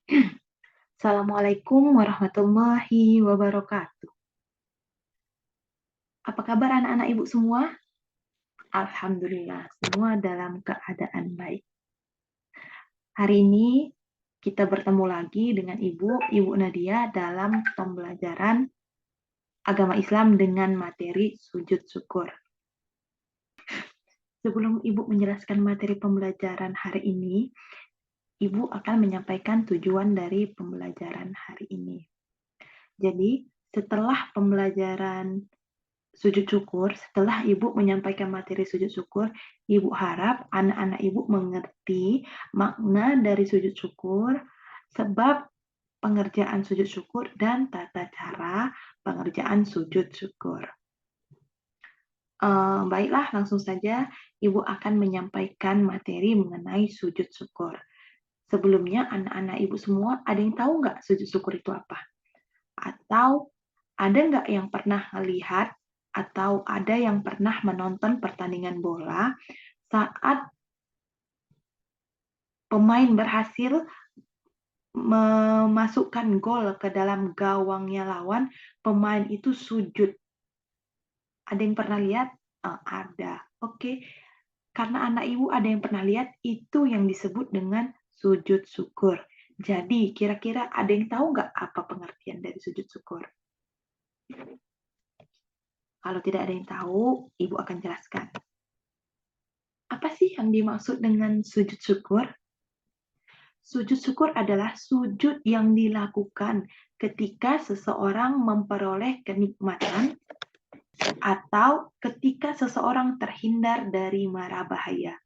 Assalamualaikum warahmatullahi wabarakatuh. Apa kabar anak-anak ibu semua? Alhamdulillah, semua dalam keadaan baik. Hari ini kita bertemu lagi dengan Ibu Nadia dalam pembelajaran agama Islam dengan materi sujud syukur. Sebelum Ibu menjelaskan materi pembelajaran hari ini, Ibu akan menyampaikan tujuan dari pembelajaran hari ini. Jadi, setelah pembelajaran sujud syukur, setelah Ibu menyampaikan materi sujud syukur, Ibu harap anak-anak Ibu mengerti makna dari sujud syukur, sebab pengerjaan sujud syukur, dan tata cara pengerjaan sujud syukur. Baiklah, langsung saja Ibu akan menyampaikan materi mengenai sujud syukur. Sebelumnya, anak-anak Ibu semua ada yang tahu nggak sujud syukur itu apa? Atau ada nggak yang pernah melihat atau ada yang pernah menonton pertandingan bola saat pemain berhasil memasukkan gol ke dalam gawangnya lawan, pemain itu sujud. Ada yang pernah lihat? Ada. Oke. Karena anak ibu ada yang pernah lihat, itu yang disebut dengan sujud syukur. Jadi, kira-kira ada yang tahu nggak apa pengertian dari sujud syukur? Kalau tidak ada yang tahu, ibu akan jelaskan. Apa sih yang dimaksud dengan sujud syukur? Sujud syukur adalah sujud yang dilakukan ketika seseorang memperoleh kenikmatan atau ketika seseorang terhindar dari mara bahaya.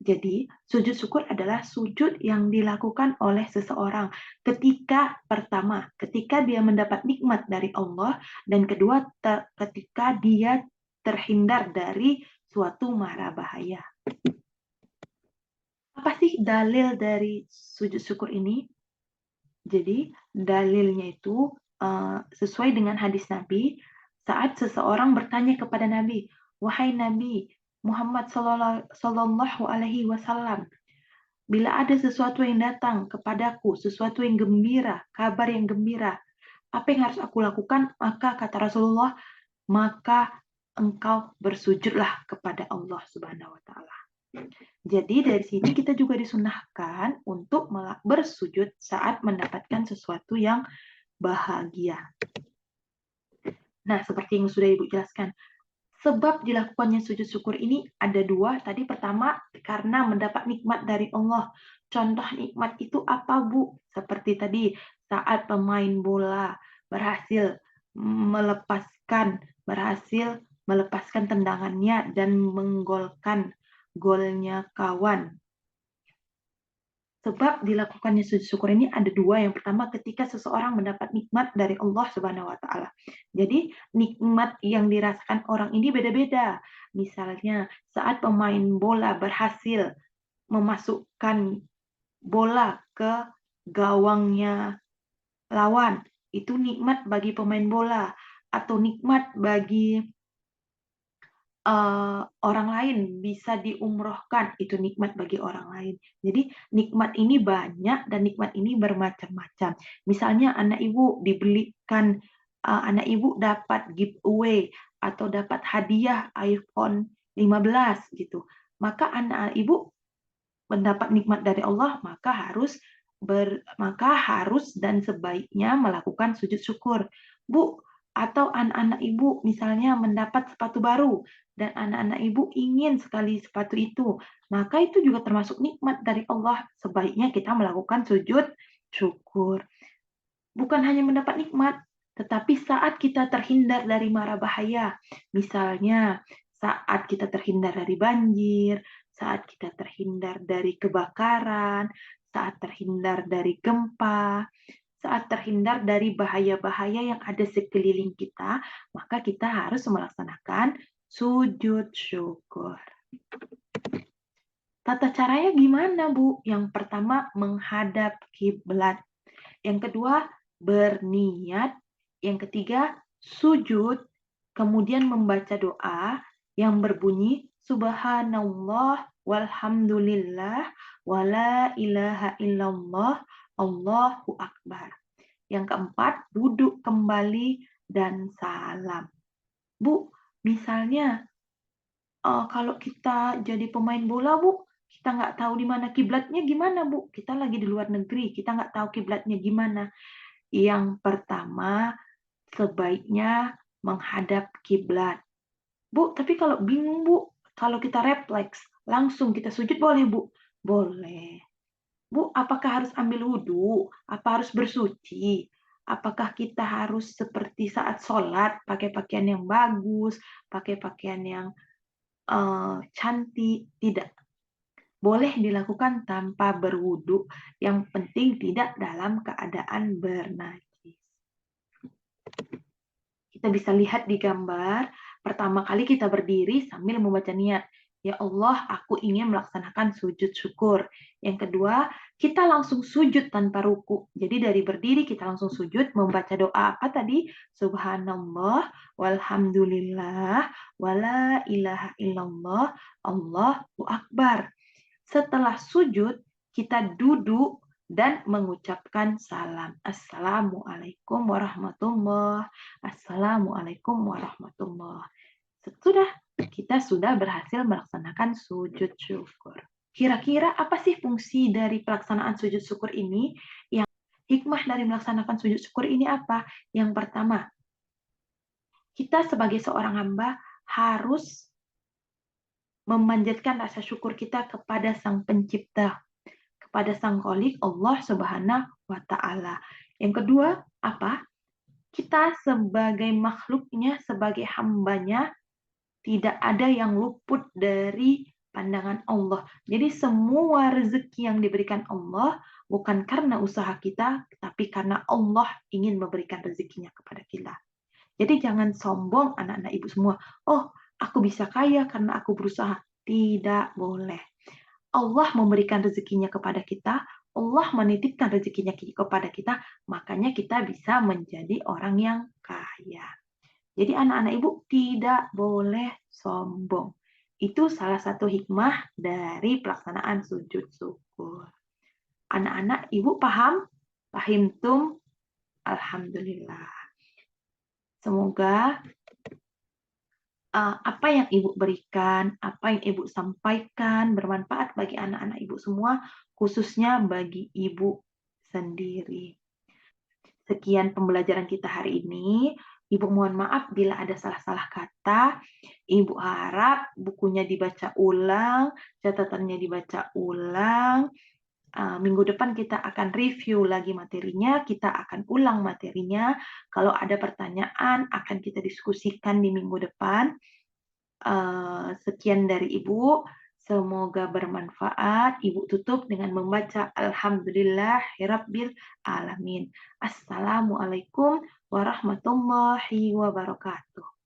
Jadi, sujud syukur adalah sujud yang dilakukan oleh seseorang ketika dia mendapat nikmat dari Allah, dan kedua, ketika dia terhindar dari suatu mara bahaya. Apa sih dalil dari sujud syukur ini? Jadi dalilnya itu sesuai dengan hadis Nabi, saat seseorang bertanya kepada Nabi, "Wahai Nabi Muhammad Sallallahu Alaihi Wasallam, bila ada sesuatu yang datang kepadaku, sesuatu yang gembira, kabar yang gembira, apa yang harus aku lakukan?" Maka kata Rasulullah, "Maka engkau bersujudlah kepada Allah Subhanahu wa Ta'ala." Jadi dari sini kita juga disunahkan untuk bersujud saat mendapatkan sesuatu yang bahagia. Nah, seperti yang sudah Ibu jelaskan, sebab dilakukannya sujud syukur ini ada dua. Tadi pertama, karena mendapat nikmat dari Allah. Contoh nikmat itu apa, Bu? Seperti tadi, saat pemain bola berhasil melepaskan tendangannya dan menggolkan golnya kawan. Sebab dilakukannya sujud syukur ini ada dua. Yang pertama, ketika seseorang mendapat nikmat dari Allah Subhanahu wa Ta'ala. Jadi, nikmat yang dirasakan orang ini beda-beda. Misalnya, saat pemain bola berhasil memasukkan bola ke gawangnya lawan, itu nikmat bagi pemain bola, atau nikmat bagi orang lain, bisa diumrohkan, itu nikmat bagi orang lain. Jadi nikmat ini banyak dan nikmat ini bermacam-macam. Misalnya anak ibu dibelikan, anak ibu dapat giveaway atau dapat hadiah iPhone 15 gitu. Maka anak ibu mendapat nikmat dari Allah, maka harus dan sebaiknya melakukan sujud syukur. Bu, atau anak-anak ibu misalnya mendapat sepatu baru dan anak-anak ibu ingin sekali sepatu itu, maka itu juga termasuk nikmat dari Allah. Sebaiknya kita melakukan sujud syukur. Bukan hanya mendapat nikmat, tetapi saat kita terhindar dari mara bahaya, misalnya saat kita terhindar dari banjir, saat kita terhindar dari kebakaran, saat terhindar dari gempa, saat terhindar dari bahaya-bahaya yang ada sekeliling kita, maka kita harus melaksanakan sujud syukur. Tata caranya gimana, Bu? Yang pertama, menghadap kiblat. Yang kedua, berniat. Yang ketiga, sujud. Kemudian membaca doa yang berbunyi, Subhanallah walhamdulillah wala ilaha illallah Allahu Akbar. Yang keempat, duduk kembali dan salam. Bu, misalnya kalau kita jadi pemain bola, Bu, kita nggak tahu di mana kiblatnya gimana, Bu? Kita lagi di luar negeri, kita nggak tahu kiblatnya gimana. Yang pertama, sebaiknya menghadap kiblat. Bu, tapi kalau bingung, Bu, kalau kita refleks, langsung kita sujud boleh, Bu? Boleh. Bu, apakah harus ambil wudhu? Apa harus bersuci? Apakah kita harus seperti saat sholat, pakai pakaian yang bagus, pakai pakaian yang cantik? Tidak. Boleh dilakukan tanpa berwudhu. Yang penting tidak dalam keadaan bernajis. Kita bisa lihat di gambar, pertama kali kita berdiri sambil membaca niat. Ya Allah, aku ingin melaksanakan sujud syukur. Yang kedua, kita langsung sujud tanpa ruku. Jadi dari berdiri kita langsung sujud, membaca doa apa tadi? Subhanallah, walhamdulillah, wala ilaha illallah, Allahu Akbar. Setelah sujud, kita duduk dan mengucapkan salam. Assalamualaikum warahmatullahi. Assalamualaikum warahmatullahi. Sudah, kita sudah berhasil melaksanakan sujud syukur. Kira-kira apa sih fungsi dari pelaksanaan sujud syukur ini? Yang hikmah dari melaksanakan sujud syukur ini apa? Yang pertama, kita sebagai seorang hamba harus memanjatkan rasa syukur kita kepada Sang Pencipta, kepada Sang Kholik Allah Subhanahu wa Ta'ala. Yang kedua, apa? Kita sebagai makhluknya, sebagai hambanya, tidak ada yang luput dari pandangan Allah. Jadi semua rezeki yang diberikan Allah bukan karena usaha kita, tapi karena Allah ingin memberikan rezekinya kepada kita. Jadi jangan sombong anak-anak ibu semua. Oh, aku bisa kaya karena aku berusaha. Tidak boleh. Allah memberikan rezekinya kepada kita, Allah menitipkan rezekinya kepada kita, makanya kita bisa menjadi orang yang kaya. Jadi anak-anak ibu tidak boleh sombong. Itu salah satu hikmah dari pelaksanaan sujud syukur. Anak-anak ibu paham? Fahimtum? Alhamdulillah. Semoga apa yang ibu berikan, apa yang ibu sampaikan bermanfaat bagi anak-anak ibu semua, khususnya bagi ibu sendiri. Sekian pembelajaran kita hari ini. Ibu mohon maaf bila ada salah-salah kata. Ibu harap bukunya dibaca ulang, catatannya dibaca ulang. Minggu depan kita akan review lagi materinya, kita akan ulang materinya. Kalau ada pertanyaan akan kita diskusikan di minggu depan. Sekian dari Ibu. Semoga bermanfaat. Ibu tutup dengan membaca Alhamdulillahirabbil alamin. Assalamualaikum warahmatullahi wabarakatuh.